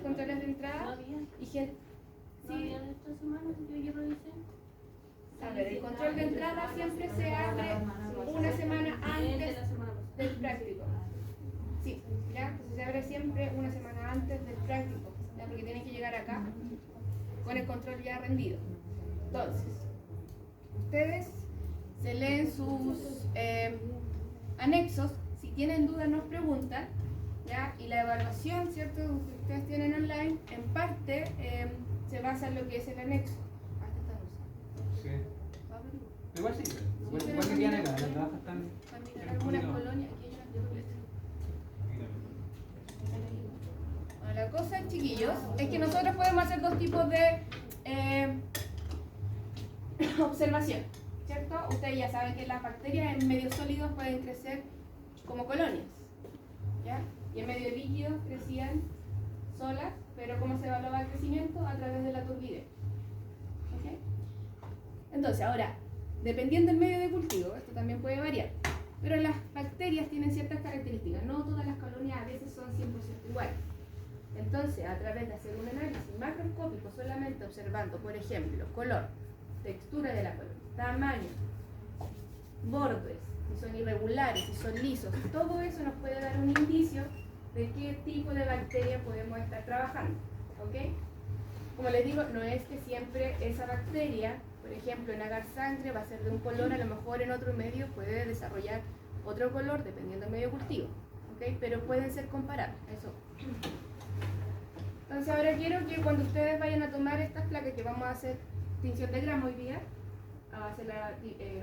controles de entrada y gente. Sí. A ver, el control de entrada siempre se abre una semana antes del práctico. Sí, ¿ya? Entonces se abre siempre una semana antes del práctico, ¿ya? Porque tienen que llegar acá con el control ya rendido. Entonces, ustedes se leen sus anexos. Si tienen dudas nos preguntan, ¿ya? Y la evaluación, ¿cierto?, que ustedes tienen online, en parte se basa en lo que es el anexo. Sí. Igual sí, igual que tiene acá, las bajas están... Algunas colonias, aquí hay unas de bueno, la cosa, chiquillos, es que nosotros podemos hacer dos tipos de observación, ¿cierto? Ustedes ya saben que las bacterias en medios sólidos pueden crecer como colonias, ¿ya? Y en medios líquidos crecían solas, pero ¿cómo se evaluaba el crecimiento? A través de la turbidez. ¿Okay? Entonces, ahora, dependiendo del medio de cultivo, esto también puede variar, pero las bacterias tienen ciertas características, no todas las colonias a veces son 100% iguales. Entonces, a través de hacer un análisis macroscópico, solamente observando, por ejemplo, color, textura de la colonia, tamaño, bordes, si son irregulares, si son lisos, todo eso nos puede dar un indicio de qué tipo de bacteria podemos estar trabajando, ¿ok? Como les digo, no es que siempre esa bacteria, por ejemplo, en agar sangre va a ser de un color, a lo mejor en otro medio puede desarrollar otro color, dependiendo del medio cultivo, ¿ok? Pero pueden ser comparables, eso. Entonces ahora quiero que cuando ustedes vayan a tomar estas placas, que vamos a hacer tinción de gramo hoy día, a hacer la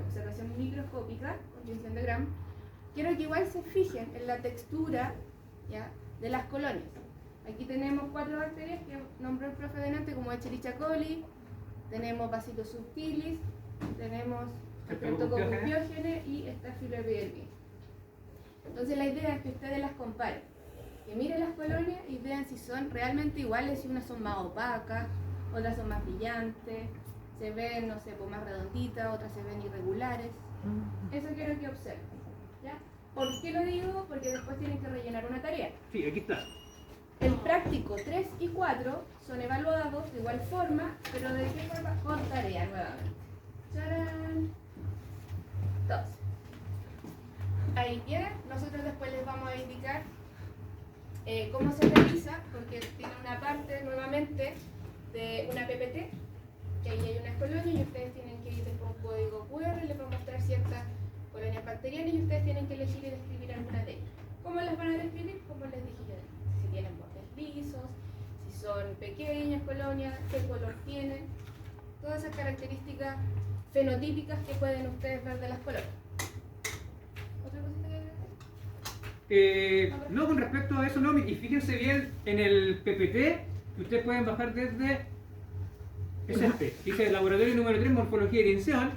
observación microscópica con tinción de gramo, quiero que igual se fijen en la textura, ¿ya?, de las colonias. Aquí tenemos 4 bacterias que nombró el profe delante, como Escherichia coli, tenemos Bacillus subtilis, tenemos Streptococcus pyogenes y Staphylococcus. Entonces la idea es que ustedes las comparen, que miren las colonias y vean si son realmente iguales, si unas son más opacas, otras son más brillantes, se ven, no sé, pues más redonditas, otras se ven irregulares. Eso quiero que observen, ¿ya? ¿Por qué lo digo? Porque después tienen que rellenar una tarea. Sí, aquí está. El práctico 3 y 4 son evaluados de igual forma, pero ¿de qué forma? Con tarea nuevamente. ¡Tarán! Entonces, ahí tienen. Nosotros después les vamos a indicar cómo se realiza, porque tiene una parte nuevamente de una PPT, que ahí hay unas colonias y ustedes tienen que ir después un código QR, les va a mostrar ciertas colonias bacterianas y ustedes tienen que elegir y describir algunas de ellas. ¿Cómo las van a describir? Como les dije yo, si tienen bordes lisos, si son pequeñas colonias, qué color tienen, todas esas características fenotípicas que pueden ustedes ver de las colonias. ¿Otra cosita que agregar? No, con respecto a eso, no, y fíjense bien en el PPT que ustedes pueden bajar desde. Es este, dice laboratorio número 3, morfología y edición.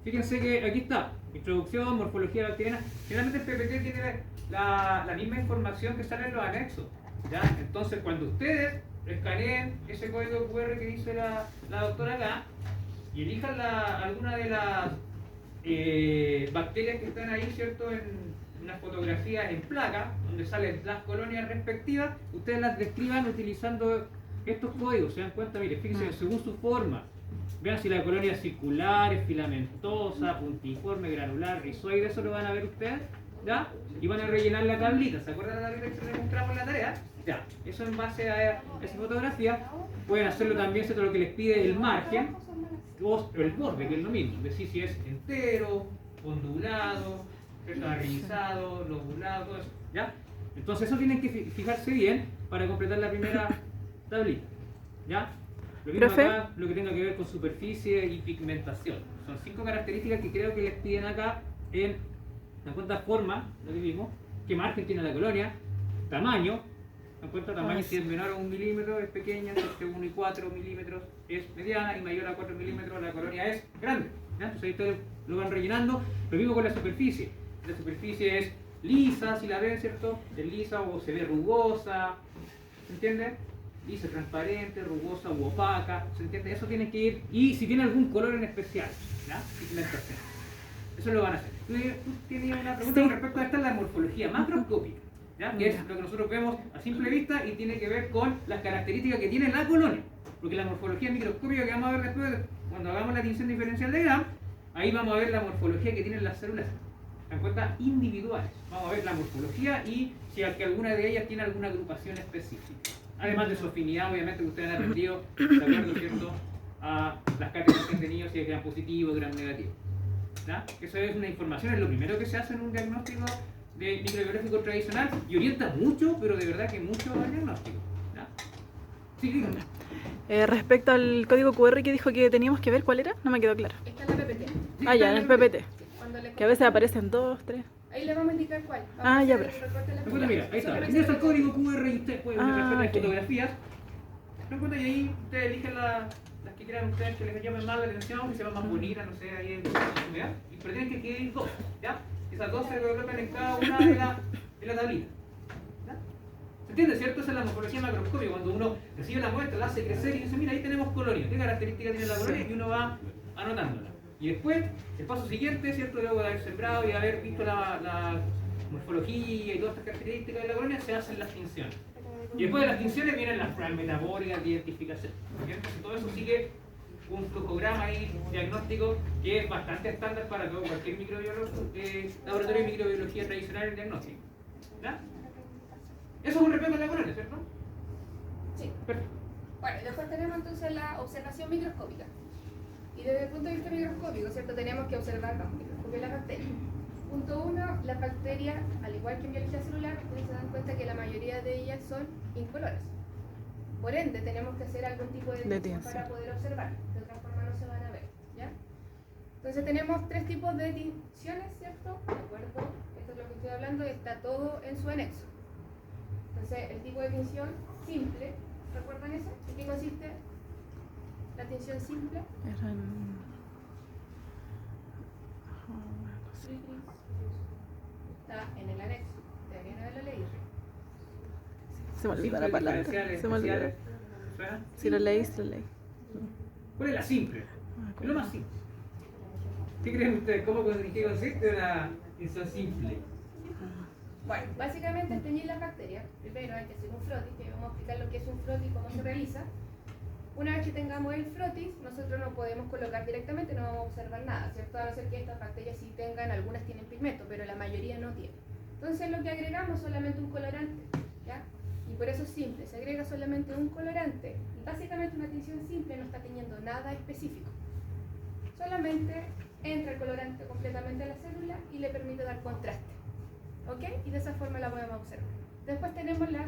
Fíjense que aquí está, introducción, morfología bacteriana. Generalmente el PPT tiene la misma información que sale en los anexos, ¿ya? Entonces, cuando ustedes escaneen ese código QR que dice la doctora acá y elijan alguna de las bacterias que están ahí, ¿cierto?, en unas fotografías en placa, donde salen las colonias respectivas, ustedes las describan utilizando estos códigos. Se dan cuenta, mire, fíjense, según su forma, vean si la colonia es circular, es filamentosa, puntiforme, granular, rizoide, eso lo van a ver ustedes, ¿ya? Y van a rellenar la tablita. ¿Se acuerdan de la tablita que les mostramos en la tarea? Ya, eso en base a esa fotografía. Pueden hacerlo también, ¿cierto?, lo que les pide el margen o el borde, que es lo mismo, es decir, si es entero, ondulado, rizado, lobulado, todo eso, ¿ya? Entonces eso tienen que fijarse bien para completar la primera tablita, ¿ya? Lo mismo acá, lo que tenga que ver con superficie y pigmentación. Son 5 características que creo que les piden acá en cuenta forma, lo que vimos, qué margen tiene la colonia, tamaño, en cuenta tamaño, si es menor a 1 milímetro es pequeña, si es de 1 y 4 milímetros es mediana y mayor a 4 milímetros la colonia es grande, ¿ya? Entonces ahí ustedes lo van rellenando. Lo mismo con la superficie. La superficie es lisa, si la ven, ¿cierto? Es lisa o se ve rugosa, ¿se entiende? Lisa, transparente, rugosa u opaca, ¿se entiende? Eso tiene que ir, y si tiene algún color en especial, ¿ya? Pigmentación. Eso lo van a hacer. Tú tenías una pregunta con respecto a esta, la morfología macroscópica. ¿ya? Que es lo que nosotros vemos a simple vista y tiene que ver con las características que tiene la colonia. Porque la morfología microscópica que vamos a ver después, cuando hagamos la tinción diferencial de Gram, ahí vamos a ver la morfología que tienen las células en cuenta individuales. Vamos a ver la morfología y si alguna de ellas tiene alguna agrupación específica. Además de su afinidad, obviamente, que ustedes han aprendido, de acuerdo, ¿cierto?, a las cátedras que han tenido, si es gran positivo o gran negativo. ¿Ya? Eso es una información, es lo primero que se hace en un diagnóstico de microbiológico tradicional y orienta mucho, pero de verdad que mucho al diagnóstico. ¿Ya? Sí, dígame. Respecto al código QR que dijo que teníamos que ver, ¿cuál era? No me quedó claro. Está en la PPT. Sí, Ah, ya, en el PPT. Sí, cuando le Que a veces aparecen 2, 3. Ahí le vamos a indicar cuál. Vamos Ah, a ya, hacer el perfecto. recorte de las Recuerda, mira, ahí está. Solamente Aquí está el el código QR y usted puede ver las ok. fotografías. Recuerda, y ahí ustedes eligen las que crean ustedes que les llamen más la atención, que se vean más bonitas, no sé, ahí en ¿ya? Pero tienen que quedar 2, ¿ya? Esas 2 se colocan en cada una de la tablita. ¿Ya? ¿Se entiende, cierto? Esa es la morfología macroscópica. Cuando uno recibe la muestra, la hace crecer y dice, mira, ahí tenemos colonia. ¿Qué características tiene la colonia? Y uno va anotándola. Y después, el paso siguiente, ¿cierto? Luego de haber sembrado y haber visto la morfología y todas estas características de la colonia, se hacen las tinciones. Y después de las tinciones vienen las pruebas metabólicas de identificación. Entonces todo eso sigue un flujograma ahí diagnóstico que es bastante estándar para todo cualquier laboratorio de microbiología tradicional en diagnóstico. ¿Ya? Eso es un respeto a la colonia, ¿cierto? Sí. Perfecto. Bueno, después tenemos entonces la observación microscópica. Y desde el punto de vista microscópico, ¿cierto? Tenemos que observar la microscopía de las bacterias. Punto 1, las bacterias, al igual que en biología celular, ustedes se dan cuenta que la mayoría de ellas son incoloras. Por ende, tenemos que hacer algún tipo de tinción para poder observar. De otra forma no se van a ver, ¿ya? Entonces tenemos 3 tipos de tinciones, ¿cierto? ¿De acuerdo? Esto es lo que estoy hablando y está todo en su anexo. Entonces, el tipo de tinción simple, ¿recuerdan eso? ¿En qué consiste la tinción simple? Está en el anexo. Deberían haberlo leído. Se me olvidó la Simples, palabra. diferenciales, Se me olvidó. especiales. ¿Suena? Si lo leí, si lo leí. ¿Cuál es la simple? Es lo más simple. ¿Qué creen ustedes? ¿En qué consiste una tinción simple? Bueno, básicamente es teñir las bacterias. Primero hay que hacer un frotis, que vamos a explicar lo que es un frotis y cómo se realiza. Una vez que tengamos el frotis, nosotros no podemos colocar directamente, no vamos a observar nada, ¿cierto? A no ser que estas bacterias sí tengan, algunas tienen pigmento, pero la mayoría no tiene. Entonces lo que agregamos es solamente un colorante, ¿ya? Y por eso es simple, se agrega solamente un colorante. Y básicamente una tinción simple no está teniendo nada específico. Solamente entra el colorante completamente a la célula y le permite dar contraste. ¿Ok? Y de esa forma la podemos observar. Después tenemos las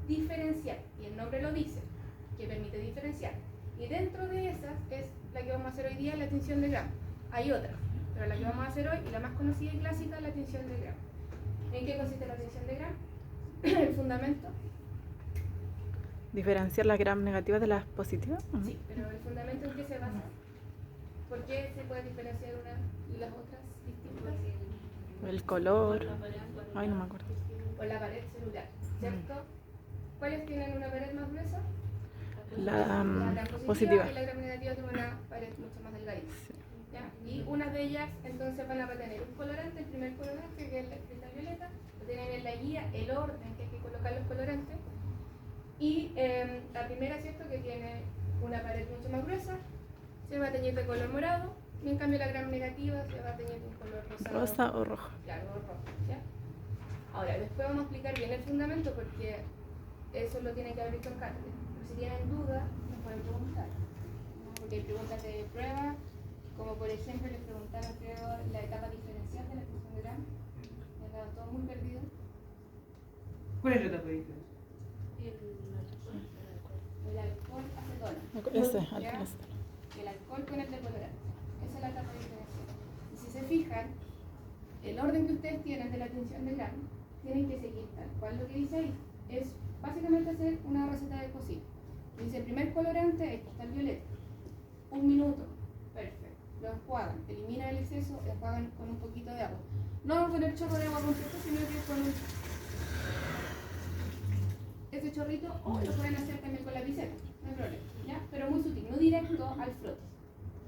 diferencial, y el nombre lo dice, que permite diferenciar. Y dentro de esas es la que vamos a hacer hoy día, la tinción de Gram. Hay otras, pero la que vamos a hacer hoy, y la más conocida y clásica, es la tinción de Gram. ¿En qué consiste la tinción de Gram? El fundamento. ¿Diferenciar las gram negativas de las positivas? Sí, pero el fundamento en qué se basa. ¿Por qué se puede diferenciar una y las otras distintas? El color. Ay, no me acuerdo. O la pared celular, ¿cierto? ¿Cuáles tienen una pared más gruesa? La gram positiva. Y la gram negativa tiene una pared mucho más delgadita. Sí. ¿Ya? Y unas de ellas entonces van a tener un colorante, el primer colorante que es el cristal violeta, lo tienen en la guía, el orden que hay que colocar los colorantes. Y la primera, ¿cierto?, que tiene una pared mucho más gruesa, se va a teñir de color morado, y en cambio la gram negativa se va a teñir de un color rosado. Rosa o rojo. Claro, o rojo, ¿ya? Ahora, después vamos a explicar bien el fundamento porque eso lo tienen que haber visto en cátedra. Pero si tienen dudas, nos pueden preguntar, ¿no? Porque hay preguntas de prueba, como por ejemplo les preguntaron, creo, la etapa diferencial de la función de gram. Me han dado todo muy perdido. ¿Cuál es la etapa de diferencia? El alcohol acetona. Ese, ¿Ya? alcohol acetona. El alcohol con el decolorante. Esa es la etapa diferencial. Y si se fijan, el orden que ustedes tienen de la tinción de Gram tienen que seguir tal cual lo que dice ahí. Es básicamente hacer una receta de cocina. Dice el primer colorante es cristal violeta. 1 minuto. Perfecto. Lo enjuagan. Eliminan el exceso, enjuagan con un poquito de agua. No vamos a poner chorro de agua completo, sino que con ese chorrito, o lo pueden hacer también con la piseta, no hay problema, ¿ya? Pero muy sutil, no directo al frotis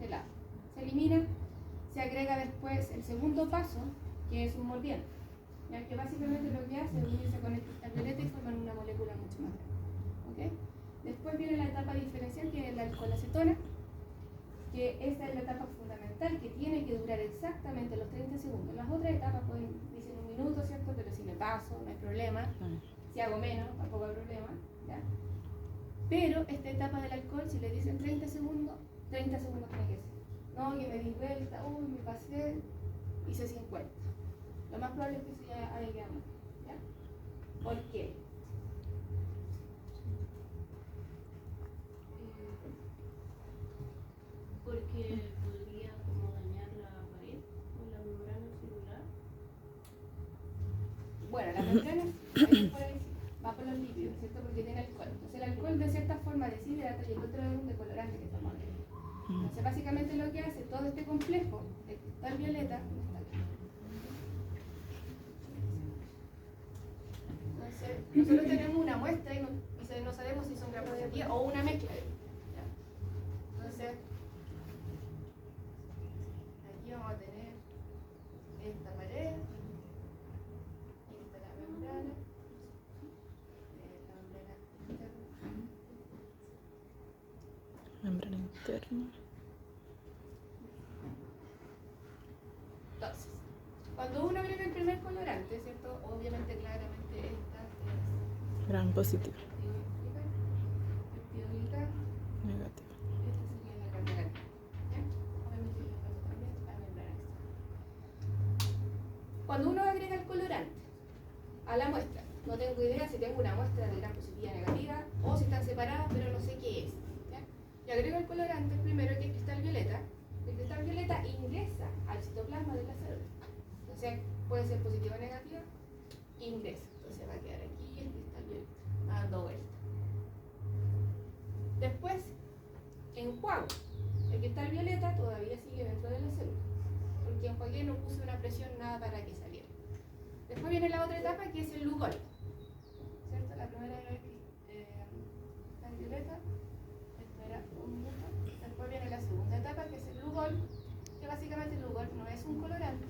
del agua. Se elimina, se agrega después el segundo paso, que es un mordiente. ya que básicamente lo que hace es unirse con el cristal violeta y forman una molécula mucho más grande. ¿Ok? Después viene la etapa diferencial, que es la alcohol-acetona, que esta es la etapa fundamental, que tiene que durar exactamente los 30 segundos. Las otras etapas pueden decir un minuto, ¿cierto? Pero si me paso, no hay problema. Si hago menos, tampoco hay problema. ¿Ya? Pero esta etapa del alcohol, si le dicen 30 segundos tiene que ser. No, que me di vuelta, uy, me pasé, hice 50. Lo más probable es que se haya quedado mal. ¿Ya? ¿Por qué? Porque podría como dañar la pared o la membrana celular. Bueno, la membrana ahí por ahí va por los lípidos, ¿cierto? Porque tiene alcohol. Entonces el alcohol de cierta forma deshidrata y el otro es un decolorante que estamos hablando. Entonces básicamente lo que hace todo este complejo de cristal violeta, entonces nosotros tenemos una muestra y no sabemos si son gramos de aquí o una mezcla. ¿Ya? Entonces aquí vamos a tener esta pared, esta la membrana interna. Membrana interna. Entonces, cuando uno agrega el primer colorante, ¿cierto? Obviamente, claramente esta es Gran positivo. peptidoglicano, Negativo. esta sería la gran negativa. ¿Ya? Obviamente, yo paso también la membrana externa. Cuando uno agrega el colorante a la muestra, no tengo idea si tengo una muestra de gran positiva o negativa o si están separadas, pero no sé qué es. ¿Ya? Yo agrego el colorante primero, que es cristal violeta. El cristal violeta ingresa al citoplasma de la célula. Entonces, puede ser positiva o negativa, ingresa. Entonces va a quedar aquí el cristal violeta, dando vuelta. Después, enjuago. El cristal violeta todavía sigue dentro de la célula, porque enjuagué, no puse una presión, nada para que saliera. Después viene la otra etapa, que es el lugol. ¿Cierto? La primera era el cristal violeta. Esto era un lugol. Después viene la segunda etapa, que es el lugol, que básicamente el lugol no es un colorante,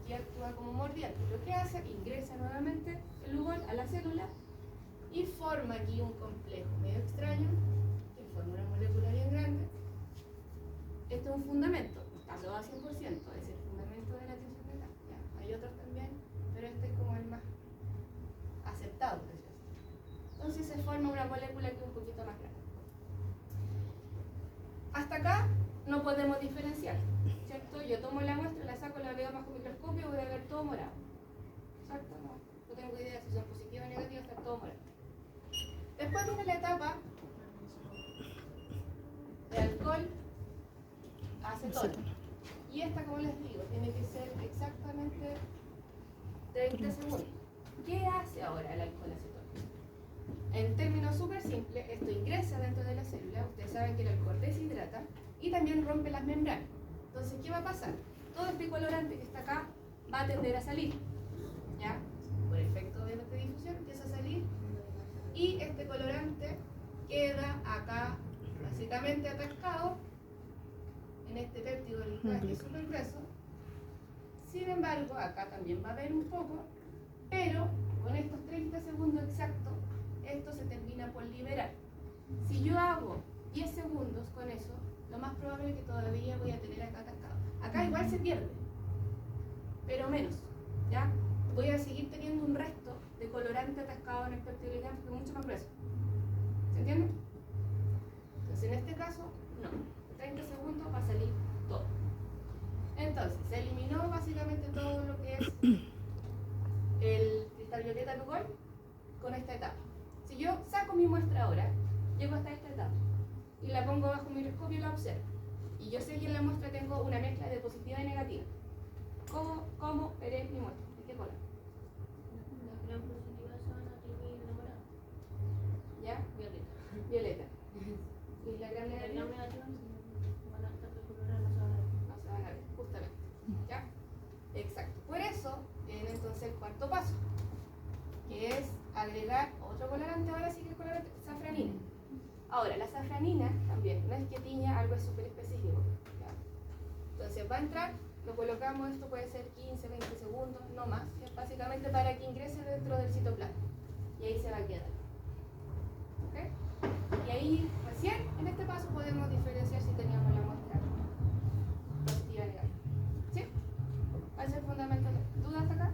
aquí actúa como mordiente. Lo que hace, ingresa nuevamente el lugol a la célula y forma aquí un complejo medio extraño, que forma una molécula bien grande. Este es un fundamento, no está todo a 100%, es el fundamento de la tensión metal. Ya, hay otros también, pero este es como el más aceptado, por decirlo así. Entonces se forma una molécula que es un poquito más grande. Hasta acá no podemos diferenciar, ¿cierto? Yo tomo la muestra, la saco, la veo bajo microscopio, voy a ver todo morado, ¿cierto? No tengo idea si son positivos o negativos, está todo morado. Después viene la etapa de alcohol a acetona. Y esta, como les digo, tiene que ser exactamente 30 segundos. ¿Qué hace ahora el alcohol acetona? En términos súper simples, esto ingresa dentro de la célula. Ustedes saben que el alcohol deshidrata y también rompe las membranas. Entonces, ¿qué va a pasar? Todo este colorante que está acá va a tender a salir, ¿ya? Por efecto de difusión empieza a salir y este colorante queda acá básicamente atascado en este péptido delicado que es súper grueso. Sin embargo, acá también va a haber un poco, pero con estos 30 segundos exactos, esto se termina por liberar. Si yo hago 10 segundos con eso, lo más probable es que todavía voy a tener acá atascado. Acá igual se pierde, pero menos, ¿ya? Voy a seguir teniendo un resto de colorante atascado en el péptido delicado porque es mucho más grueso. ¿Se entiende? Entonces, en este caso, no. En 30 segundos va a salir todo. Entonces, se eliminó básicamente todo lo que es el cristal violeta lugol con esta etapa. Si yo saco mi muestra ahora, llego hasta esta etapa y la pongo bajo mi microscopio y la observo. Y yo sé que en la muestra tengo una mezcla de positiva y negativa. ¿Cómo veré mi muestra? ¿De qué color? Las gran positivas se van a tener enamorado. ¿Ya? Violeta. Y la gran Las negativa gran negativas van a estar de color rosado. no se van a ver, justamente. ¿Ya? Exacto. Por eso viene entonces el cuarto paso, que es agregar otro colorante, ahora sí que el colorante safranina. Ahora, la safranina también, no es que tiña, algo es súper específico. ¿Ya? Entonces va a entrar lo colocamos, esto puede ser 15, 20 segundos, no más. Es básicamente para que ingrese dentro del citoplasma. Y ahí se va a quedar. ¿Ok? Y ahí recién, en este paso, podemos diferenciar si teníamos la muestra positiva o negativa. ¿Sí? Va a ser fundamental. ¿Dudas hasta acá?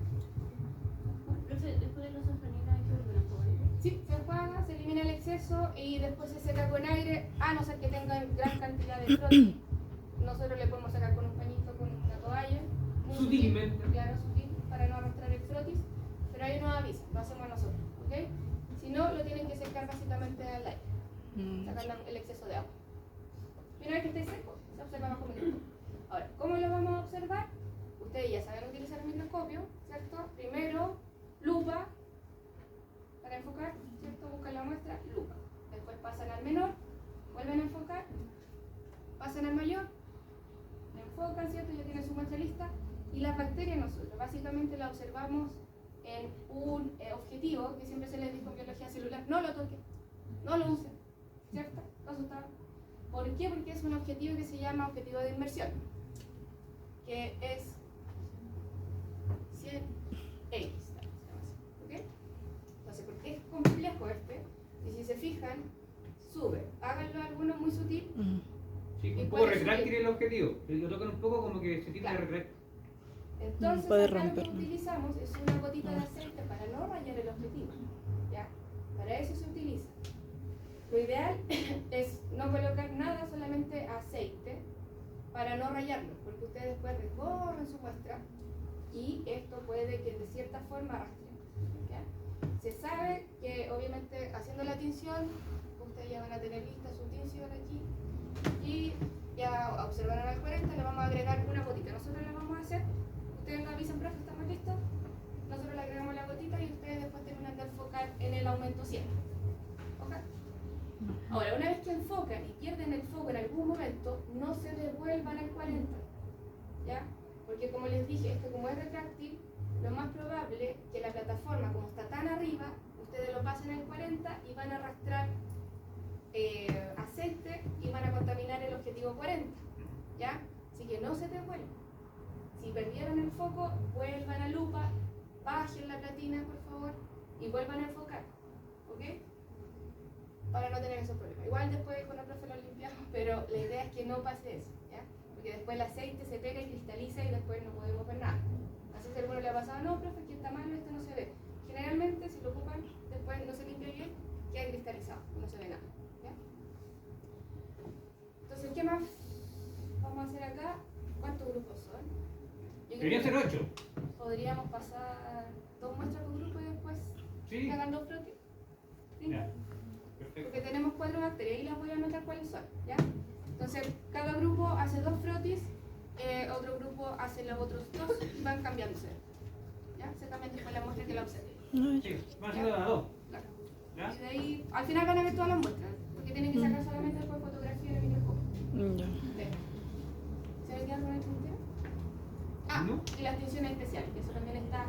Entonces, después de la safranina hay que volver a jugar. Sí, se enjuaga, se elimina el exceso y después se seca con aire, a no ser que tengan gran cantidad de frotis. Nosotros le podemos sacar con un pañito, con una toalla. Muy Sutilmente. Claro, sutil, para no arrastrar el frotis. Pero ahí nos avisan, lo hacemos nosotros, ¿ok? Si no, lo tienen que secar básicamente al aire, sacar el exceso de agua. Y una vez que esté seco, se observa bajo microscopio. Ahora, ¿cómo lo vamos a observar? Ustedes ya saben utilizar el microscopio, ¿cierto? Primero, lupa, para enfocar, ¿cierto? Buscan la muestra, lupa. Después pasan al menor, vuelven a enfocar, pasan al mayor, enfocan, ¿cierto? Ya tienen su muestra lista. Y las bacterias nosotros básicamente la observamos en un objetivo que siempre se les dijo en biología celular: no lo toquen, no lo usen, ¿cierto? ¿Lo asustaron? ¿Por qué? Porque es un objetivo que se llama objetivo de inmersión, que es 100X, ¿ok? Entonces, porque es complejo y si se fijan, sube. Háganlo algunos muy sutil. Sí, ¿Y un cuál poco es su retráctil línea? el objetivo. Lo tocan un poco como que se tiende a Claro. retractar. Entonces, Puede acá lo que romperlo. utilizamos es una gotita de aceite para no rayar el objetivo. ¿Ya? Para eso se utiliza. Lo ideal es no colocar nada, solamente aceite, para no rayarlo, porque ustedes después recorren su muestra y esto puede que de cierta forma arrastre. ¿Ya? Se sabe que obviamente haciendo la tinción, ustedes ya van a tener lista su tinción aquí y ya observaron al 40, le vamos a agregar una gotita. Nosotros le vamos a hacer, ustedes nos avisan, profe, estamos listos, nosotros le agregamos la gotita y ustedes después terminan de enfocar en el aumento 100. ¿Ok? Ahora, una vez que enfocan y pierden el foco en algún momento, no se devuelvan al 40, ¿ya? Porque como les dije, esto como es retráctil, lo más probable que la plataforma, como está tan arriba, ustedes lo pasen al 40 y van a arrastrar aceite y van a contaminar el objetivo 40, ¿ya? Así que no se devuelvan. Si perdieron el foco, vuelvan a lupa, bajen la platina, por favor, y vuelvan a enfocar, ¿ok? Para no tener esos problemas. Igual después con la profe lo limpiamos, pero la idea es que no pase eso, ¿ya? Porque después el aceite se pega y cristaliza y después no podemos ver nada. Así que a alguno le ha pasado, no, profe, que está malo, esto no se ve. Generalmente, si lo ocupan, después no se limpia bien, queda cristalizado, no se ve nada, ¿ya? Entonces, ¿qué más vamos a hacer acá? ¿Cuántos grupos son? Yo creo Deberían que ser 8. podríamos pasar 2 muestras por grupo y después Sí. hagan 2 frotis. ¿Sí? Ya. Perfecto. Porque tenemos 4 bacterias y las voy a anotar cuáles son, ¿ya? Entonces, cada grupo hace 2 frotis, otro grupo hace los otros 2 y van cambiándose, ¿ya? Se cambian después la muestra que la observe. Sí, van a ser a 2. Claro. ¿Ya? Y de ahí, al final van a ver todas las muestras, porque tienen que sacar solamente después fotografía en el microscopio. Ya. Ve. ¿Se ve que algo en el tintero? Ah, No. y las tinciones especiales, que eso también está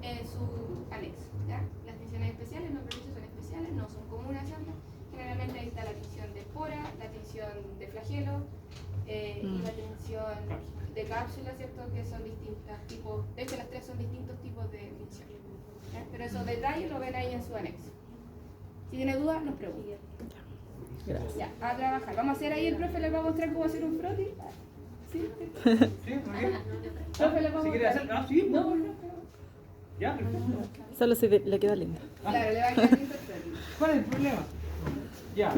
en su anexo, ¿ya? Las tinciones especiales, no permisos son especiales, no son comunes hacerlas. Generalmente ahí está la tinción de espora, la tinción de flagelo y la tinción de cápsula, ¿cierto? Que son distintas tipos, de hecho las 3 son distintos tipos de tinción, ¿ya? Pero esos detalles lo ven ahí en su anexo. Si tiene dudas, nos preguntan. Gracias. Ya, a trabajar. Vamos a hacer ahí, el profe les va a mostrar cómo hacer un frotis. ¿Sí? Sí, muy bien. Profe, les va a Si quiere mostrar. hacer. Ah, sí. No, no. Ya, perfecto. Solo si le queda linda. Claro, le va a quedar lindo el frotis. ¿Cuál es el problema? Ya.